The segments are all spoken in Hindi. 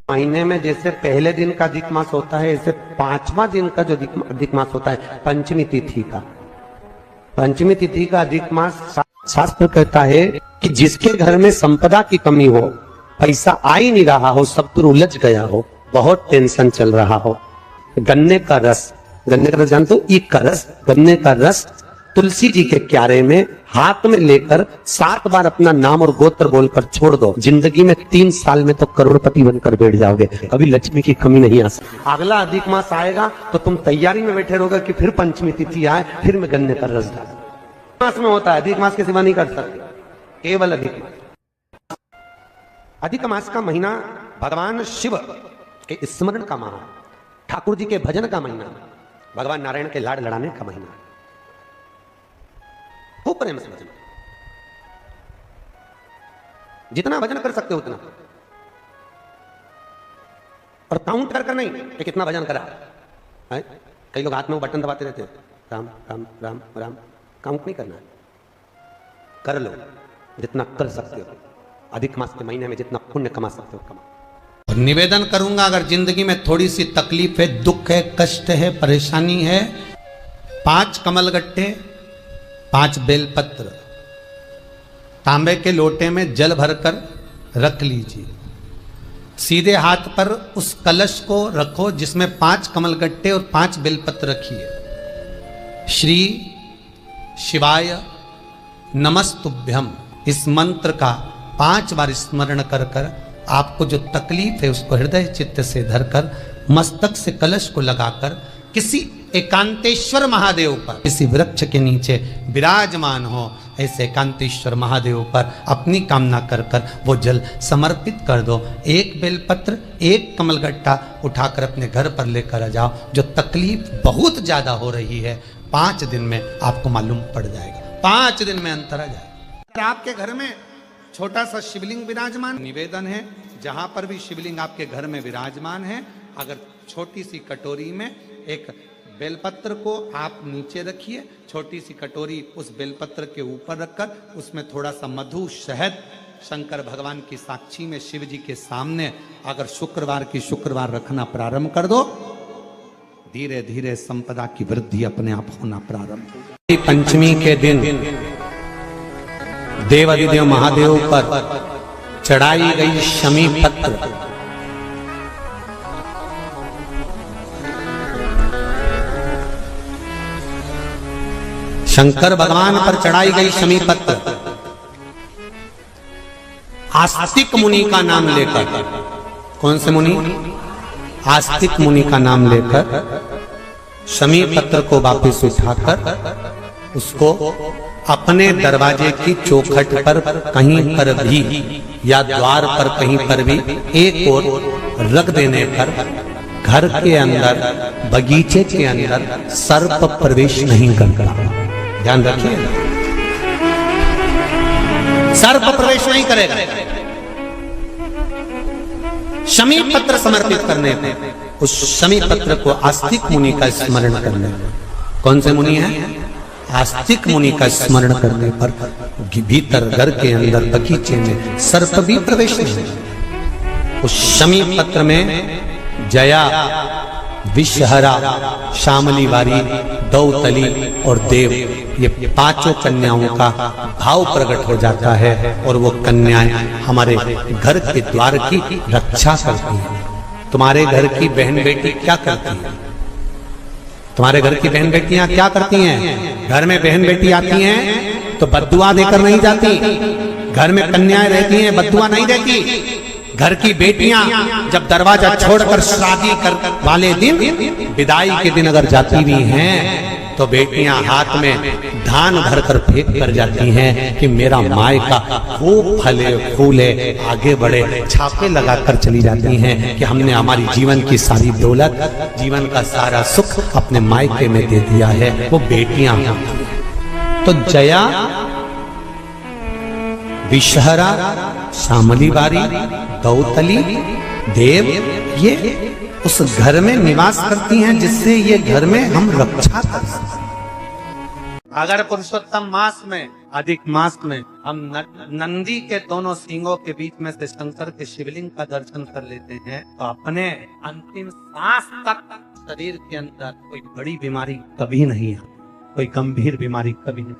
महीने में जैसे पहले दिन का अधिक मास होता है, ऐसे 5वां दिन का जो अधिक मास होता है पंचमी तिथि का, पंचमी तिथि का अधिक मास शास्त्र कहता है कि जिसके घर में संपदा की कमी हो, पैसा आ ही नहीं रहा हो, सब तो उलझ गया हो, बहुत टेंशन चल रहा हो, गन्ने का रस जानते हो, ईख का रस, गन्ने का रस तुलसी जी के क्यारे में हाथ में लेकर 7 बार अपना नाम और गोत्र बोलकर छोड़ दो, जिंदगी में 3 साल में तो करोड़पति बनकर बैठ जाओगे, कभी लक्ष्मी की कमी नहीं आ सकती। अगला अधिक मास आएगा तो तुम तैयारी में बैठे रहोगे कि फिर पंचमी तिथि आए, फिर मैं गन्ने का रस डाल। मास में होता है, अधिक मास के सिवा नहीं कर सकते, केवल अधिक मास। अधिक मास का महीना भगवान शिव के स्मरण का माह, ठाकुर जी के भजन का महीना, भगवान नारायण के लाड़ लड़ाने का महीना, खूब प्रेम से भजन, जितना भजन कर सकते हो उतना, और काउंट कर नहीं कि कितना भजन करा है। कई लोग हाथ में वो बटन दबाते रहते हैं, राम राम राम राम, काउंट नहीं करना है, कर लो जितना कर सकते हो, अधिक मास के महीने में जितना पुण्य कमा सकते हो कमा। निवेदन करूंगा, अगर जिंदगी में थोड़ी सी तकलीफ है, दुख है, कष्ट है, परेशानी है, 5 कमलगट्टे, 5 बेलपत्र तांबे के लोटे में जल भरकर रख लीजिए, सीधे हाथ पर उस कलश को रखो जिसमें 5 कमलगट्टे और 5 बेलपत्र रखिए। श्री शिवाय नमस्तुभ्यम, इस मंत्र का 5 बार स्मरण कर कर आपको जो तकलीफ है उसको हृदय चित्त से धरकर मस्तक से कलश को लगाकर किसी एकांतेश्वर महादेव पर, किसी वृक्ष के नीचे विराजमान हो, ऐसे एकांतेश्वर महादेव पर अपनी कामना कर कर वो जल समर्पित कर दो। 1 बेलपत्र, 1 कमलगट्टा उठाकर अपने घर पर लेकर आ जाओ। जो तकलीफ बहुत ज्यादा हो रही है 5 दिन में आपको मालूम पड़ जाएगा, 5 दिन में अंतर आ जाएगा। आपके घर में छोटा सा शिवलिंग विराजमान, निवेदन है जहां पर भी शिवलिंग आपके घर में विराजमान है, अगर छोटी सी कटोरी में एक बेलपत्र को आप नीचे रखिए, छोटी सी कटोरी उस बेलपत्र के ऊपर रखकर उसमें थोड़ा सा मधु, शहद, शंकर भगवान की साक्षी में शिव जी के सामने अगर शुक्रवार की शुक्रवार रखना प्रारंभ कर दो, धीरे धीरे संपदा की वृद्धि अपने आप होना प्रारंभ हो। पंचमी के दिन देवाधिदेव महादेव पर चढ़ाई गई शमी पत्र, शंकर भगवान पर चढ़ाई गई शमी पत्र आस्तिक मुनि का नाम लेकर, कौन से मुनि? आस्तिक मुनि का नाम लेकर शमी पत्र को वापस उठाकर उसको अपने दरवाजे की चौखट पर कहीं पर भी या द्वार पर कहीं पर भी एक ओर रख देने पर घर के अंदर, बगीचे के अंदर सर्प प्रवेश नहीं करता। ध्यान रखिए, सर्प प्रवेश नहीं करेगा। शमी पत्र समर्पित करने पे, उस शमी पत्र को आस्तिक मुनि का स्मरण करने पर, कौन से मुनि है? आस्तिक मुनि का स्मरण करने पर भीतर घर के अंदर बगीचे में सर्प भी प्रवेश नहीं। उस शमी पत्र में जया, विषहरा, शामली वारी, दौतली और देव, ये 5 कन्याओं का भाव प्रकट हो जाता है और वो कन्याएं हमारे घर के द्वार की रक्षा करती हैं। तुम्हारे घर की बहन बेटी क्या करती है? तुम्हारे घर की बहन बेटियां क्या करती हैं? घर में बहन बेटी आती हैं तो बद्दुआ देकर नहीं जाती, घर में कन्याएं रहती हैं बद्दुआ नहीं देती। घर की बेटियां जब दरवाजा छोड़कर शादी कर वाले दिन, विदाई के दिन अगर जाती भी हैं तो बेटियां हाथ में धान भरकर फेंक कर जाती हैं कि मेरा मायका खूब फले फूले आगे बढ़े, छापे लगाकर चली जाती हैं कि हमने हमारी जीवन की सारी दौलत, जीवन का सारा सुख अपने मायके में दे दिया है। वो बेटियां तो जया, विषहरा, शामली वारी, दौतली, देव, ये उस घर में निवास करती हैं जिससे ये घर में हम रक्षा कर सकते। अगर पुरुषोत्तम मास में अधिक मास में हम नंदी के दोनों सींगों के बीच में से शंकर के शिवलिंग का दर्शन कर लेते हैं तो अपने अंतिम सांस तक शरीर के अंदर कोई बड़ी बीमारी कभी नहीं है, कोई गंभीर बीमारी कभी नहीं।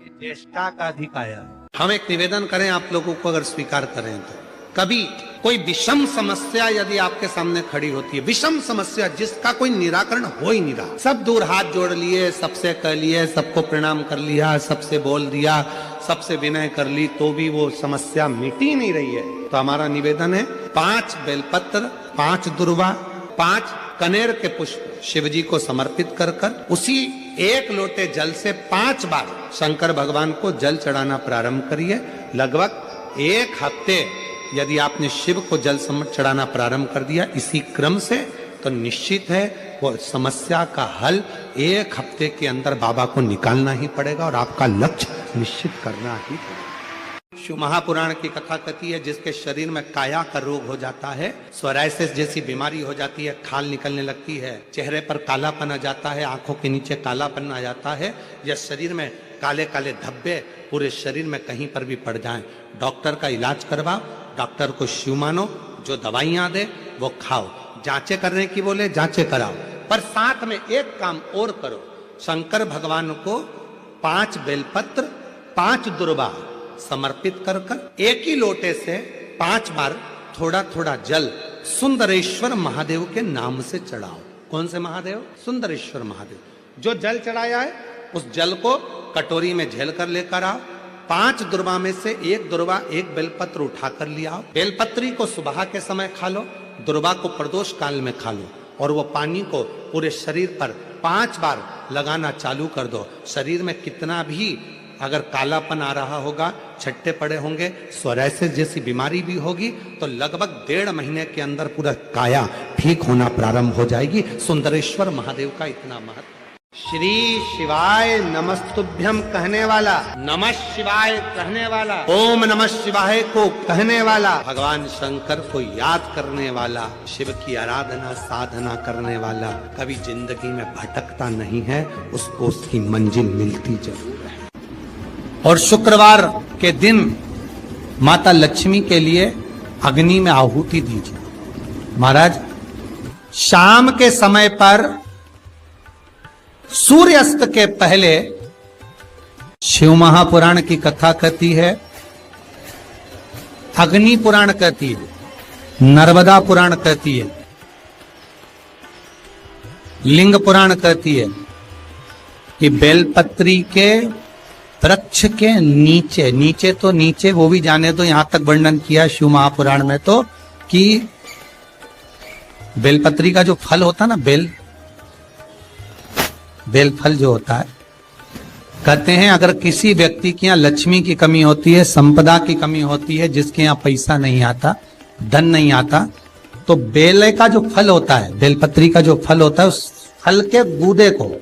ये ज्येष्ठा का अधिक आया। हम एक निवेदन करें आप लोगों को, अगर स्वीकार करें तो कभी कोई विषम समस्या यदि आपके सामने खड़ी होती है, विषम समस्या जिसका कोई निराकरण हो ही नहीं रहा, सब दूर हाथ जोड़ लिए, सबसे कह लिए, सबको प्रणाम कर लिया, सबसे बोल दिया, सबसे विनय कर ली, तो भी वो समस्या मिटी नहीं रही है, तो हमारा निवेदन है 5 बेलपत्र, 5 दुर्वा, 5 कनेर के पुष्प शिव जी को समर्पित कर कर उसी 1 लोटे जल से 5 बार शंकर भगवान को जल चढ़ाना प्रारंभ करिए। लगभग 1 हफ्ते यदि आपने शिव को जल चढ़ाना प्रारंभ कर दिया इसी क्रम से, तो निश्चित है वो समस्या का हल 1 हफ्ते के अंदर बाबा को निकालना ही पड़ेगा और आपका लक्ष्य निश्चित करना ही पड़ेगा। शिव महापुराण की कथा कहती है जिसके शरीर में काया का रोग हो जाता है, सोरायसिस जैसी बीमारी हो जाती है, खाल निकलने लगती है, चेहरे पर कालापन आ जाता है, आंखों के नीचे कालापन आ जाता है, या शरीर में काले काले धब्बे पूरे शरीर में कहीं पर भी पड़ जाएं, डॉक्टर का इलाज करवाओ, डॉक्टर को शिव मानो, जो दवाइयां दे वो खाओ, जांचें करने की बोले जांचें कराओ, पर साथ में एक काम और करो, शंकर भगवान को 5 बेलपत्र 5 दुर्वा समर्पित कर कर 1 ही लोटे से 5 बार थोड़ा थोड़ा जल सुंदरेश्वर महादेव के नाम से चढ़ाओ। कौन से महादेव? सुंदरेश्वर महादेव। जो जल चढ़ाया है उस जल को कटोरी में झेल कर लेकर आओ, 5 दुर्वा में से 1 दुर्वा 1 बेलपत्र उठाकर लिया आओ। बेलपत्री को सुबह के समय खा लो, दुर्वा को प्रदोष काल में खा लो, और वो पानी को पूरे शरीर पर 5 बार लगाना चालू कर दो। शरीर में कितना भी अगर कालापन आ रहा होगा, छट्टे पड़े होंगे, सोरायसिस जैसी बीमारी भी होगी, तो लगभग 1.5 महीने के अंदर पूरा काया ठीक होना प्रारंभ हो जाएगी। सुंदरेश्वर महादेव का इतना महत्व। श्री शिवाय नमस्तुभ्यम कहने वाला, नमः शिवाय कहने वाला, ओम नमः शिवाय को कहने वाला, भगवान शंकर को याद करने वाला, शिव की आराधना साधना करने वाला कभी जिंदगी में भटकता नहीं है, उसको उसकी मंजिल मिलती जरूर है। और शुक्रवार के दिन माता लक्ष्मी के लिए अग्नि में आहुति दीजिए। महाराज, शाम के समय पर सूर्यास्त के पहले शिव महापुराण की कथा कहती है, अग्नि पुराण कहती है, नर्मदा पुराण कहती है, लिंग पुराण कहती है कि बेलपत्री के वृक्ष के नीचे, नीचे तो नीचे वो भी जाने दो, यहां तक वर्णन किया शिव महापुराण में तो कि बेलपत्री का जो फल होता ना, बेल फल जो होता है, कहते हैं अगर किसी व्यक्ति के यहाँ लक्ष्मी की कमी होती है, संपदा की कमी होती है, जिसके यहाँ पैसा नहीं आता, धन नहीं आता, तो बेल का जो फल होता है, बेलपत्री का जो फल होता है, उस फल के गूदे को,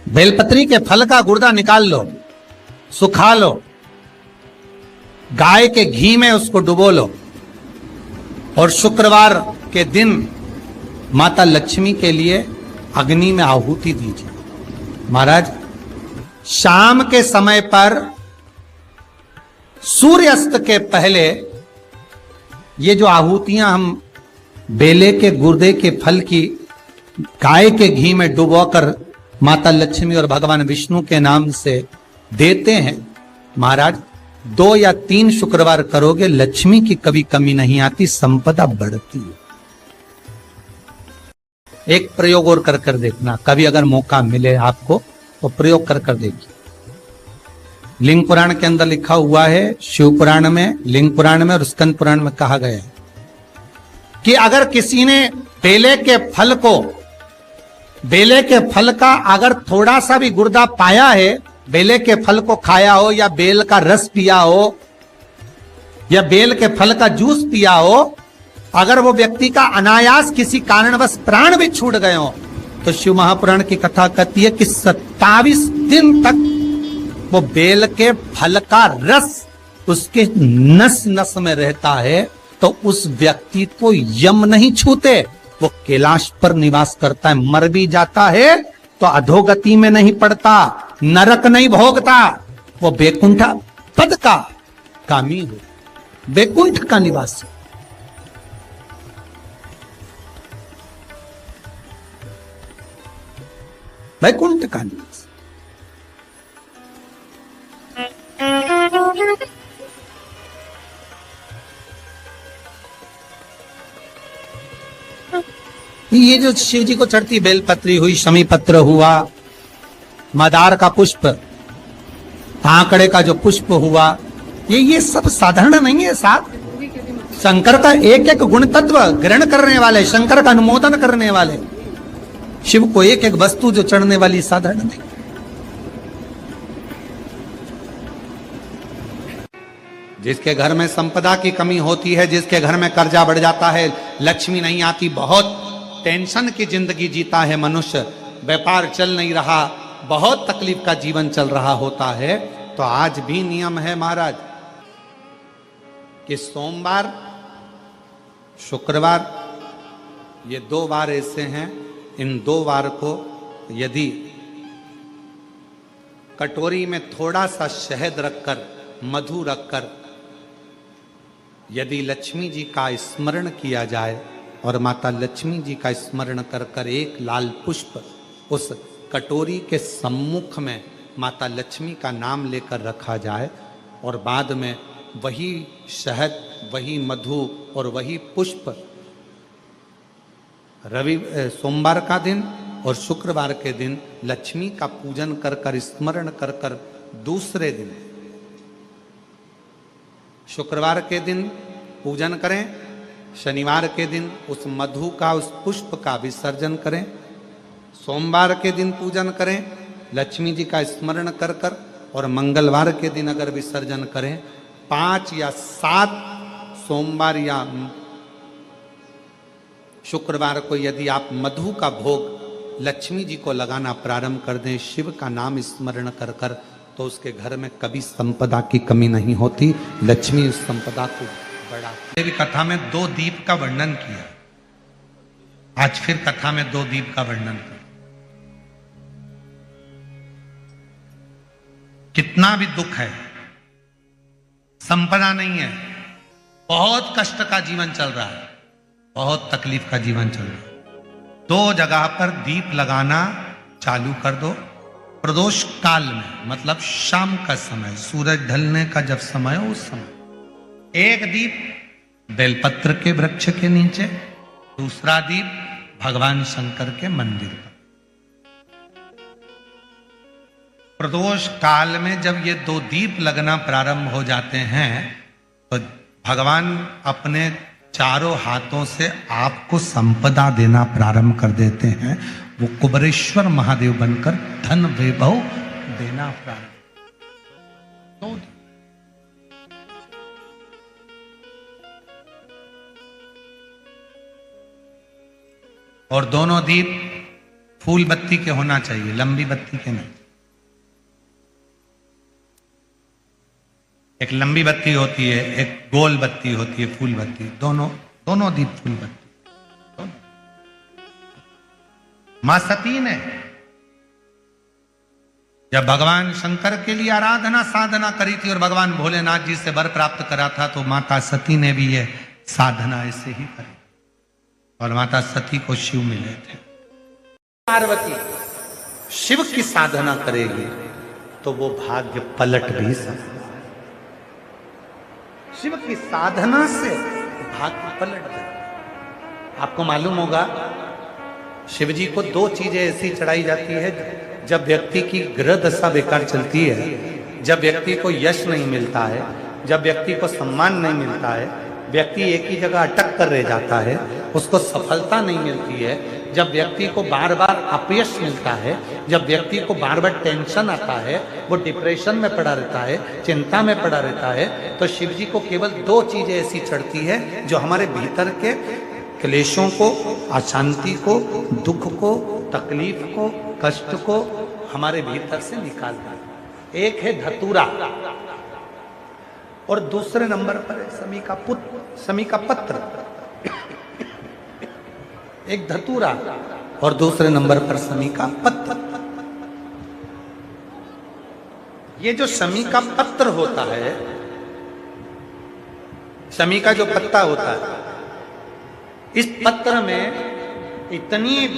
बेलपत्री के फल का गुर्दा निकाल लो, सुखा लो, गाय के घी में उसको डुबो लो, और शुक्रवार के दिन माता लक्ष्मी के लिए अग्नि में आहुति दीजिए। महाराज, शाम के समय पर सूर्यास्त के पहले ये जो आहुतियां हम बेले के गुर्दे के फल की गाय के घी में डुबोकर माता लक्ष्मी और भगवान विष्णु के नाम से देते हैं, महाराज 2 या 3 शुक्रवार करोगे, लक्ष्मी की कभी कमी नहीं आती, संपदा बढ़ती है। एक प्रयोग और कर कर देखना, कभी अगर मौका मिले आपको तो प्रयोग कर कर देखिए। लिंग पुराण के अंदर लिखा हुआ है, शिव पुराण में, लिंग पुराण में और स्कंद पुराण में कहा गया है कि अगर किसी ने बेले के फल को, बेले के फल का अगर थोड़ा सा भी गुर्दा पाया है, बेले के फल को खाया हो, या बेल का रस पिया हो, या बेल के फल का जूस पिया हो, अगर वो व्यक्ति का अनायास किसी कारणवश प्राण भी छूट गए हो, तो शिव महापुराण की कथा कहती है कि 27 दिन तक वो बेल के फल का रस उसके नस नस में रहता है, तो उस व्यक्ति को यम नहीं छूते, वो कैलाश पर निवास करता है। मर भी जाता है तो अधोगति में नहीं पड़ता, नरक नहीं भोगता, वो बैकुंठ पद का कामी हो, बैकुंठ का निवासी। बैकुंठ का निवासी। ये जो शिव जी को चढ़ती बेलपत्री हुई, शमी पत्र हुआ, मदार का पुष्प, आंकड़े का जो पुष्प हुआ, ये सब साधारण नहीं है। साथ शंकर का एक एक गुण तत्व ग्रहण करने वाले, शंकर का अनुमोदन करने वाले, शिव को एक एक वस्तु जो चढ़ने वाली साधारण नहीं। जिसके घर में संपदा की कमी होती है, जिसके घर में कर्जा बढ़ जाता है, लक्ष्मी नहीं आती, बहुत टेंशन की जिंदगी जीता है मनुष्य, व्यापार चल नहीं रहा, बहुत तकलीफ का जीवन चल रहा होता है, तो आज भी नियम है महाराज कि सोमवार, शुक्रवार, ये 2 वार ऐसे हैं, इन 2 वार को यदि कटोरी में थोड़ा सा शहद रखकर, मधु रखकर यदि लक्ष्मी जी का स्मरण किया जाए और माता लक्ष्मी जी का स्मरण कर कर एक लाल पुष्प उस कटोरी के सम्मुख में माता लक्ष्मी का नाम लेकर रखा जाए और बाद में वही शहद, वही मधु और वही पुष्प सोमवार का दिन और शुक्रवार के दिन लक्ष्मी का पूजन कर कर, स्मरण कर कर, दूसरे दिन शुक्रवार के दिन पूजन करें, शनिवार के दिन उस मधु का, उस पुष्प का विसर्जन करें, सोमवार के दिन पूजन करें लक्ष्मी जी का स्मरण कर कर, और मंगलवार के दिन अगर विसर्जन करें, 5 या 7 सोमवार या शुक्रवार को यदि आप मधु का भोग लक्ष्मी जी को लगाना प्रारंभ कर दें, शिव का नाम स्मरण कर कर, तो उसके घर में कभी संपदा की कमी नहीं होती, लक्ष्मी उस संपदा को बढ़ा। देवी कथा में 2 दीप का वर्णन किया, आज फिर कथा में 2 दीप का वर्णन कर। कितना भी दुख है, संपदा नहीं है, बहुत कष्ट का जीवन चल रहा है, बहुत तकलीफ का जीवन चल रहा है, 2 जगह पर दीप लगाना चालू कर दो। प्रदोष काल में, मतलब शाम का समय, सूरज ढलने का जब समय हो, उस समय एक दीप बेलपत्र के वृक्ष के नीचे, दूसरा दीप भगवान शंकर के मंदिर पर। प्रदोष काल में जब ये 2 दीप लगना प्रारंभ हो जाते हैं तो भगवान अपने चारों हाथों से आपको संपदा देना प्रारंभ कर देते हैं। वो कुबरेश्वर महादेव बनकर धन वैभव देना प्रारंभ। और दोनों दीप फूल बत्ती के होना चाहिए, लंबी बत्ती के नहीं। एक लंबी बत्ती होती है, एक गोल बत्ती होती है, फूल बत्ती, दोनों दीप फूल बत्ती। मां सती ने जब भगवान शंकर के लिए आराधना साधना करी थी और भगवान भोलेनाथ जी से वर प्राप्त करा था, तो माता सती ने भी ये साधना ऐसे ही करी और माता सती को शिव मिले थे। पार्वती शिव की साधना करेगी तो वो भाग्य पलट भी सकता, शिव की साधना से भाग्य पलट जाए। आपको मालूम होगा शिव जी को 2 चीजें ऐसी चढ़ाई जाती है जब व्यक्ति की ग्रह दशा बेकार चलती है, जब व्यक्ति को यश नहीं मिलता है, जब व्यक्ति को सम्मान नहीं मिलता है, व्यक्ति एक ही जगह अटक कर रह जाता है, उसको सफलता नहीं मिलती है, जब व्यक्ति को बार बार अपयश मिलता है, जब व्यक्ति को बार बार टेंशन आता है, वो डिप्रेशन में पड़ा रहता है, चिंता में पड़ा रहता है, तो शिव जी को केवल 2 चीजें ऐसी चढ़ती है जो हमारे भीतर के क्लेशों को, अशांति को, दुख को, तकलीफ को, कष्ट को हमारे भीतर से निकालता है। एक है धतूरा और दूसरे नंबर पर है समी का पत्र। एक धतूरा और दूसरे नंबर पर समी का पत्र। ये जो शमी का पत्र होता है, शमी का जो पत्ता होता है, इस पत्र में इतनी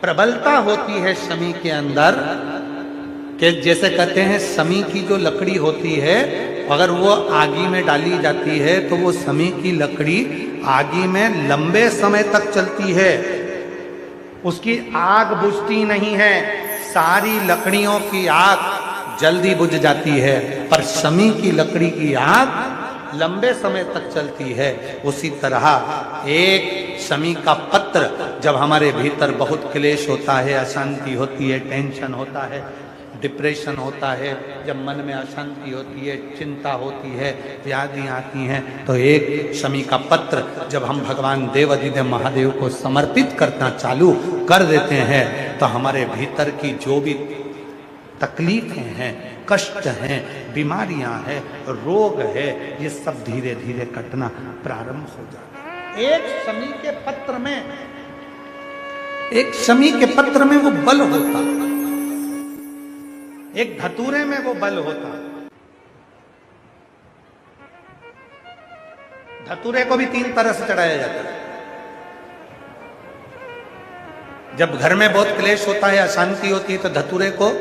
प्रबलता होती है शमी के अंदर कि जैसे कहते हैं शमी की जो लकड़ी होती है अगर वो आगी में डाली जाती है तो वो शमी की लकड़ी आगी में लंबे समय तक चलती है, उसकी आग बुझती नहीं है। सारी लकड़ियों की आग जल्दी बुझ जाती है, पर शमी की लकड़ी की आग लंबे समय तक चलती है। उसी तरह एक शमी का पत्र जब हमारे भीतर बहुत क्लेश होता है, अशांति होती है, टेंशन होता है, डिप्रेशन होता है, जब मन में अशांति होती है, चिंता होती है, व्याधि आती हैं, तो एक शमी का पत्र जब हम भगवान देवाधिदेव महादेव को समर्पित करना चालू कर देते हैं तो हमारे भीतर की जो भी तकलीफें हैं, कष्ट हैं, बीमारियां हैं, रोग है, ये सब धीरे धीरे कटना प्रारंभ हो जाता है। एक शमी के पत्र में वो बल होता है, एक धतूरे में वो बल होता है। धतूरे को भी 3 तरह से चढ़ाया जाता है। जब घर में बहुत क्लेश होता है, अशांति होती है, तो धतूरे को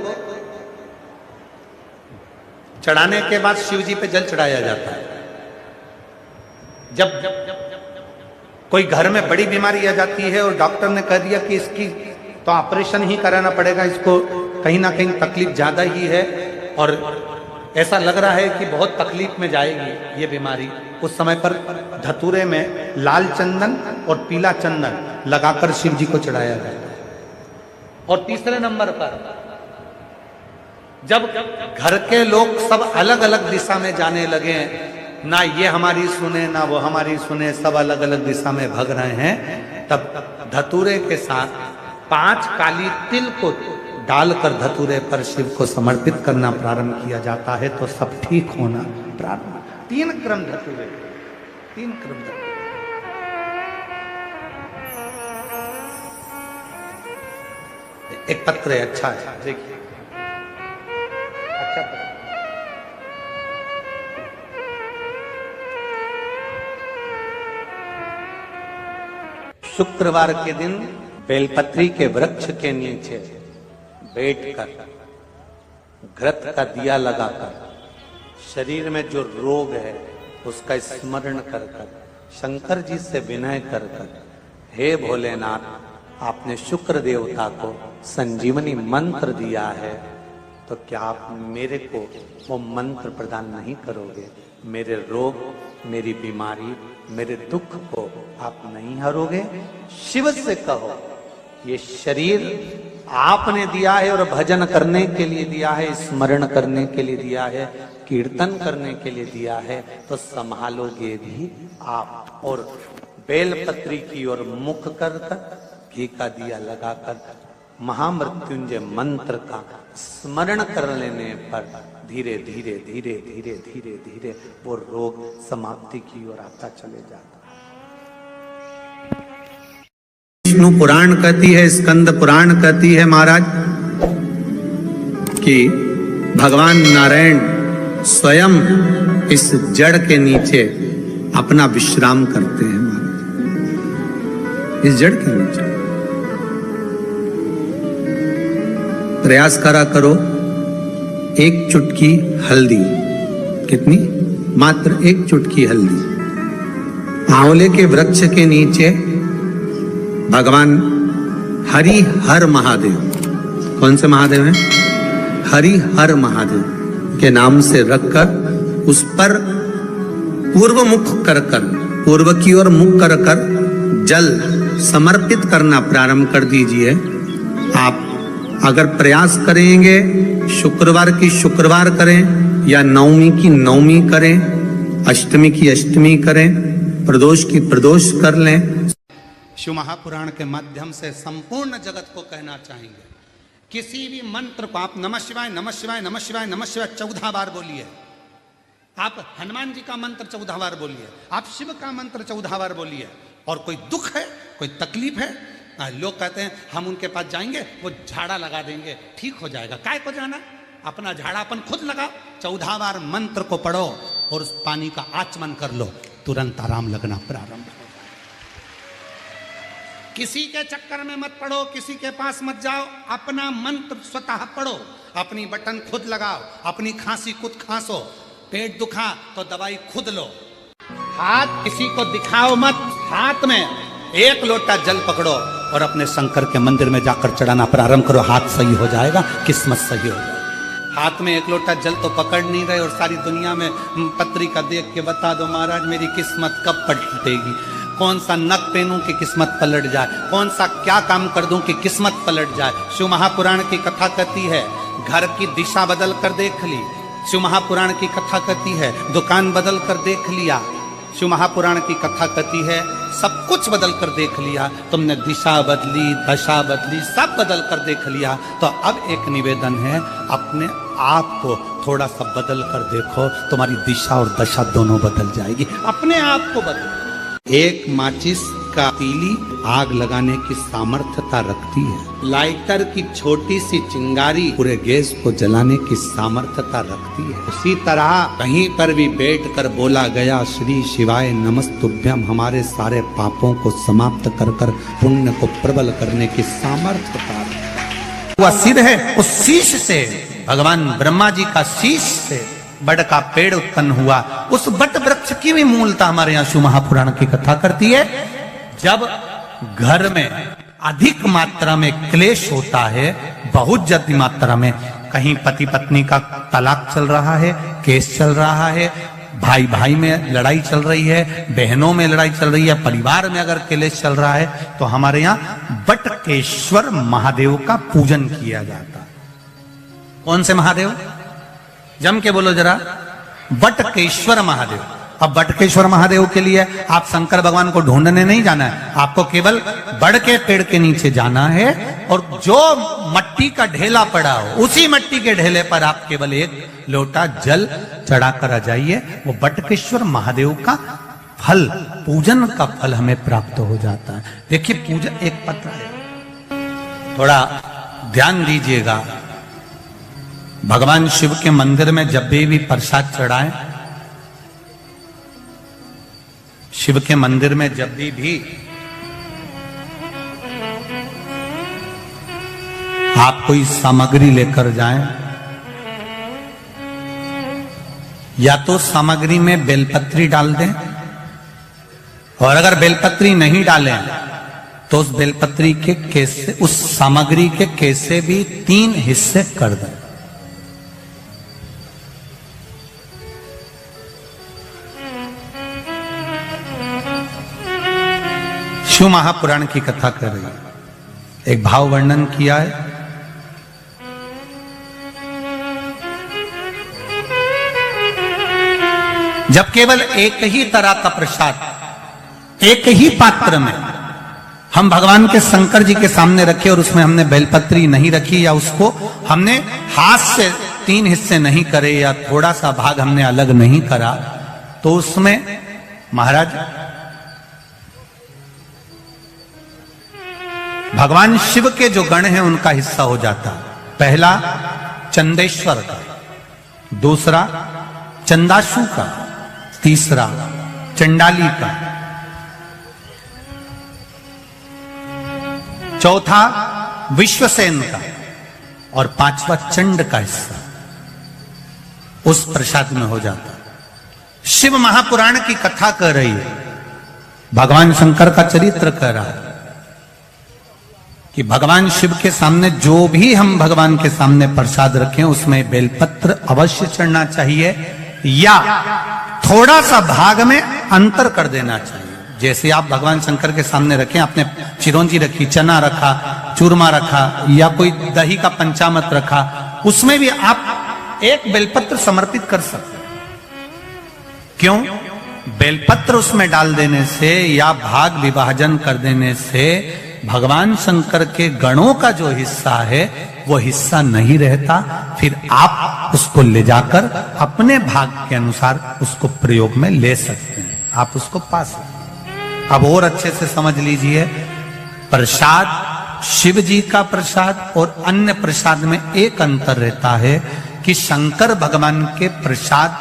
चढ़ाने के बाद शिव जी पे जल चढ़ाया जाता है। जब कोई घर में बड़ी बीमारी आ जाती है और डॉक्टर ने कह दिया कि इसकी तो ऑपरेशन ही कराना पड़ेगा, इसको कहीं ना कहीं तकलीफ ज्यादा ही है और ऐसा लग रहा है कि बहुत तकलीफ में जाएगी ये बीमारी, उस समय पर धतूरे में लाल चंदन और पीला चंदन लगाकर शिव जी को चढ़ाया जाता है। और तीसरे नंबर पर जब घर के लोग सब अलग अलग दिशा में जाने लगे, ना ये हमारी सुने ना वो हमारी सुने, सब अलग अलग दिशा में भाग रहे हैं, तब धतूरे के साथ 5 काली तिल को डालकर धतूरे पर शिव को समर्पित करना प्रारंभ किया जाता है, तो सब ठीक होना प्रारंभ। 3 क्रम धतूरे, 3 क्रम धतूरे। एक पत्र है, अच्छा है, देखिए, अच्छा पत्र। शुक्रवार के दिन बेलपत्री के वृक्ष के नीचे बैठकर घृत का दिया लगाकर शरीर में जो रोग है उसका स्मरण कर कर शंकर जी से विनय कर कर, हे भोलेनाथ, आपने शुक्र देवता को संजीवनी मंत्र दिया है, तो क्या आप मेरे को वो मंत्र प्रदान नहीं करोगे? मेरे रोग, मेरी बीमारी, मेरे दुख को आप नहीं हरोगे? शिव से कहो, ये शरीर आपने दिया है और भजन करने के लिए दिया है, स्मरण करने के लिए दिया है, कीर्तन करने के लिए दिया है, तो संभालोगे भी आप। और बेलपत्री की ओर मुख कर घी का दिया लगाकर महामृत्युंजय मंत्र का स्मरण कर लेने पर धीरे धीरे धीरे धीरे धीरे धीरे वो रोग समाप्ति की ओर आता चले जाता। विष्णु पुराण कहती है, स्कंद पुराण कहती है महाराज कि भगवान नारायण स्वयं इस जड़ के नीचे अपना विश्राम करते हैं महाराज, इस जड़ के नीचे। प्रयास करा करो, एक चुटकी हल्दी, कितनी? मात्र 1 चुटकी हल्दी, आंवले के वृक्ष के नीचे भगवान हरि हर महादेव, कौन से महादेव हैं? हरि हर महादेव के नाम से रखकर उस पर पूर्व मुख कर कर, पूर्व की ओर मुख कर कर जल समर्पित करना प्रारंभ कर दीजिए। आप अगर प्रयास करेंगे, शुक्रवार की शुक्रवार करें या नवमी की नवमी करें, अष्टमी की अष्टमी करें, प्रदोष की प्रदोष कर लें। शिव महापुराण के माध्यम से संपूर्ण जगत को कहना चाहेंगे, किसी भी मंत्र को आप नमः शिवाय नमः शिवाय नमः शिवाय नमः शिवाय 14 बार बोलिए, आप हनुमान जी का मंत्र 14 बार बोलिए, आप शिव का मंत्र 14 बार बोलिए। और कोई दुख है, कोई तकलीफ है, लोग कहते हैं हम उनके पास जाएंगे, वो झाड़ा लगा देंगे, ठीक हो जाएगा। काय को जाना? अपना झाड़ापन खुद लगाओ, 14 बार मंत्र को पढ़ो और उस पानी का आचमन कर लो, तुरंत आराम लगना प्रारंभ हो जाए। किसी के चक्कर में मत पड़ो, किसी के पास मत जाओ, अपना मंत्र स्वतः पढ़ो, अपनी बटन खुद लगाओ, अपनी खांसी खुद खांसो, पेट दुखा तो दवाई खुद लो, हाथ किसी को दिखाओ मत, हाथ में 1 लोटा जल पकड़ो और अपने शंकर के मंदिर में जाकर चढ़ाना प्रारंभ करो, हाथ सही हो जाएगा, किस्मत सही हो जाएगी। हाथ में 1 लोटा जल तो पकड़ नहीं रहे और सारी दुनिया में पत्रिका देख के बता दो महाराज मेरी किस्मत कब पलटेगी, कौन सा नक पहनूं कि किस्मत पलट जाए, कौन सा क्या काम कर दूं कि किस्मत पलट जाए। शिव महापुराण की कथा कहती है घर की दिशा बदल कर देख ली, शिव महापुराण की कथा कहती है दुकान बदल कर देख लिया, शिव महापुराण की कथा कहती है सब कुछ बदल कर देख लिया, तुमने दिशा बदली, दशा बदली, सब बदल कर देख लिया, तो अब एक निवेदन है अपने आप को थोड़ा सा बदल कर देखो, तुम्हारी दिशा और दशा दोनों बदल जाएगी। अपने आप को बदलो। एक माचिस का तीली आग लगाने की सामर्थ्यता रखती है, लाइटर की छोटी सी चिंगारी पूरे गैस को जलाने की सामर्थ्यता रखती है। उसी तरह कहीं पर भी बैठकर बोला गया श्री शिवाय नमस्तुभ्यम, हमारे सारे पापों को समाप्त कर कर पुण्य को प्रबल करने की सामर्थ्यता वह सिर है, उस शीश से भगवान ब्रह्मा जी का शीश से बड़ का पेड़ उत्पन्न हुआ। उस बट वृक्ष की भी मूलता हमारे यहाँ शिव महापुराण की कथा करती है। जब घर में अधिक मात्रा में क्लेश होता है, बहुत ज्यादा मात्रा में, कहीं पति पत्नी का तलाक चल रहा है, केस चल रहा है, भाई भाई में लड़ाई चल रही है, बहनों में लड़ाई चल रही है, परिवार में अगर क्लेश चल रहा है, तो हमारे यहाँ बटकेश्वर महादेव का पूजन किया जाता है। कौन से महादेव? जम के बोलो जरा, बटकेश्वर महादेव। अब बटकेश्वर महादेव के लिए आप शंकर भगवान को ढूंढने नहीं जाना है, आपको केवल बड़ के पेड़ के नीचे जाना है और जो मट्टी का ढेला पड़ा हो उसी मट्टी के ढेले पर आप केवल 1 लोटा जल चढ़ा कर आ जाइए, वो बटकेश्वर महादेव का फल, पूजन का फल हमें प्राप्त हो जाता है। देखिए पूजन एक पत्र है, थोड़ा ध्यान दीजिएगा। भगवान शिव के मंदिर में जब भी प्रसाद चढ़ाएं, शिव के मंदिर में जब भी आप कोई सामग्री लेकर जाएं, या तो सामग्री में बेलपत्री डाल दें, और अगर बेलपत्री नहीं डालें तो उस बेलपत्री के केसे, उस सामग्री के केसे भी 3 हिस्से कर दें। शिव महापुराण की कथा कर रही है, एक भाव वर्णन किया है। जब केवल एक ही तरह का प्रसाद एक ही पात्र में हम भगवान के शंकर जी के सामने रखे और उसमें हमने बेलपत्री नहीं रखी, या उसको हमने हाथ से 3 हिस्से नहीं करे, या थोड़ा सा भाग हमने अलग नहीं करा, तो उसमें महाराज भगवान शिव के जो गण हैं उनका हिस्सा हो जाता। पहला चंदेश्वर का, दूसरा चंदाशु का, तीसरा चंडाली का, चौथा विश्वसेन का, और 5वां चंड का हिस्सा उस प्रसाद में हो जाता। शिव महापुराण की कथा कर रही है, भगवान शंकर का चरित्र कह रहा है कि भगवान शिव के सामने जो भी हम भगवान के सामने प्रसाद रखें उसमें बेलपत्र अवश्य चढ़ना चाहिए, या थोड़ा सा भाग में अंतर कर देना चाहिए। जैसे आप भगवान शंकर के सामने रखें, आपने चिरौंजी रखी, चना रखा, चूरमा रखा, या कोई दही का पंचामृत रखा, उसमें भी आप 1 बेलपत्र समर्पित कर सकते हैं। क्यों? बेलपत्र उसमें डाल देने से या भाग विभाजन कर देने से भगवान शंकर के गणों का जो हिस्सा है वो हिस्सा नहीं रहता, फिर आप उसको ले जाकर अपने भाग के अनुसार उसको प्रयोग में ले सकते हैं, आप उसको पा सकते हैं। अब और अच्छे से समझ लीजिए, प्रसाद शिव जी का प्रसाद और अन्य प्रसाद में एक अंतर रहता है कि शंकर भगवान के प्रसाद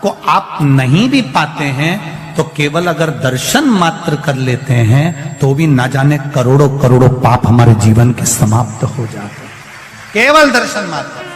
को आप नहीं भी पाते हैं तो केवल अगर दर्शन मात्र कर लेते हैं तो भी ना जाने करोड़ों करोड़ों पाप हमारे जीवन के समाप्त हो जाते हैं, केवल दर्शन मात्र।